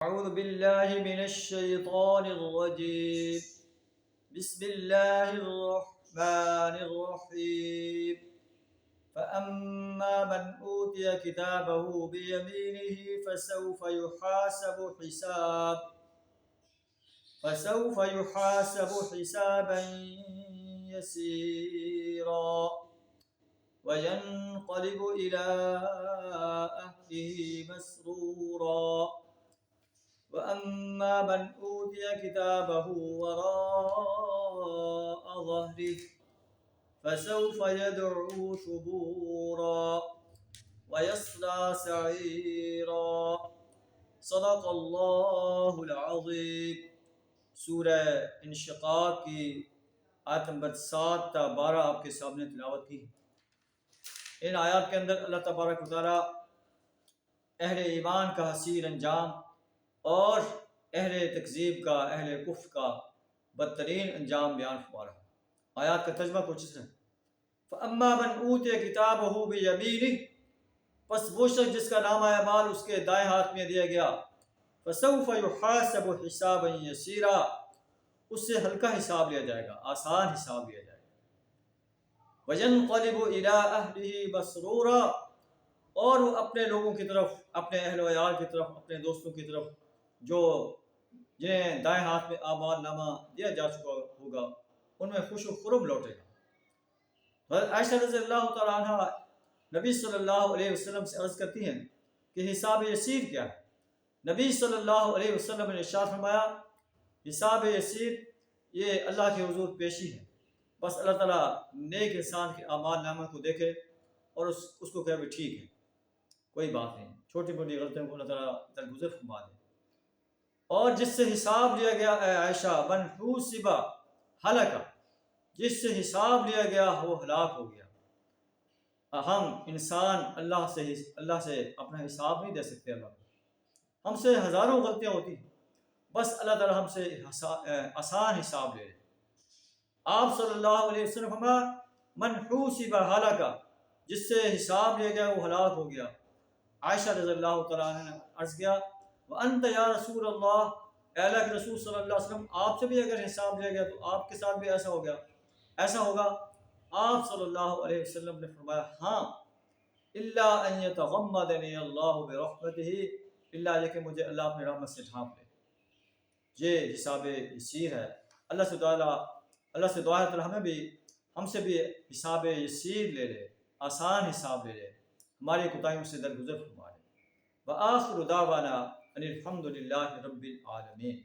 أعوذ بالله من الشيطان الرجيم. بسم الله الرحمن الرحيم. فأما من أوتي كتابه بيمينه فسوف يحاسب حسابا يسيرا وينقلب إلى أهله مسرورا. وأما من أوتي كتابه وراء ظهره فسوف يدعو ثبورا ويصلى سعيرا. صدق اللہ العظیم. سورہ انشقاق کی آیت نمبر 7 تا 12 آپ کے سامنے تلاوت کی. ان آیات کے اندر اللہ تبارک و تعالیٰ اہل ایمان کا حسین انجام اور اہل تکذیب کا، اہل کفر کا بدترین انجام بیان فرما رہا ہے. آیات کا ترجمہ کچھ اس طرح: فَأَمَّا مَنْ أُوتِيَ كِتَابَهُ بِيَمِينِهِ، پس وہ شخص جس کا نامہ اعمال اس کے دائیں ہاتھ میں دیا گیا، فَسَوْفَ يُحَاسَبُ حِسَابًا يَسِيرًا، اس سے ہلکا حساب لیا جائے گا، آسان حساب لیا جائے گا. وَيَنْقَلِبُ إِلَىٰ أَهْلِهِ مَسْرُورًا، اور وہ اپنے لوگوں کی طرف، اپنے اہل و عیال کی طرف، اپنے دوستوں کی طرف جو جنہیں دائیں ہاتھ میں اعمال نامہ دیا جا چکا ہوگا ان میں خوش و خرم لوٹے گا. حضرت عائشہ رضی اللہ تعالیٰ عنہ نبی صلی اللہ علیہ وسلم سے عرض کرتی ہیں کہ حساب یسیر کیا ہے؟ نبی صلی اللہ علیہ وسلم نے ارشاد فرمایا، حساب یسیر یہ اللہ کے حضور پیشی ہے. بس اللہ تعالیٰ نیک انسان کے اعمال نامہ کو دیکھے اور اس کو کہے بھی ٹھیک ہے، کوئی بات نہیں، چھوٹی موٹی غلطیوں کو اللہ تعالیٰ درگزر فرما دے. اور جس سے حساب لیا گیا، اے عائشہ، من حوسب ہلک، جس سے حساب لیا گیا وہ ہلاک ہو گیا. ہم انسان اللہ سے اپنا حساب نہیں دے سکتے. اللہ کو ہم سے ہزاروں غلطیاں ہوتی ہیں، بس اللہ تعالیٰ ہم سے آسان حساب لے. آپ صلی اللہ علیہ وسلم فرمایا، من حوسب ہلک، جس سے حساب لیا گیا وہ ہلاک ہو گیا. عائشہ رضی اللہ تعالیٰ عنہ نے عرض کیا، وَأَنْتَ يَا رسول اللہ، اے اللہ کے رسول صلی اللہ علیہ وسلم، آپ سے بھی اگر حساب لیا گیا تو آپ کے ساتھ بھی ایسا ہوگا. آپ صلی اللہ علیہ وسلم نے فرمایا، ہاں، إِلَّا أَن يَتَغَمَّدَنِيَ اللَّهُ بِرَحْمَتِهِ، اللہ یہ کہ مجھے اللہ اپنی رحمت سے ڈھانپ لے. یہ حساب یسیر ہے. اللہ سے دعا ہے ہم سے بھی حساب یسیر لے لے، آسان حساب لے لے، ہماری کوتاہیوں سے درگزر فرما لے. وآخر دعوانا ان الحمد للہ رب العالمین.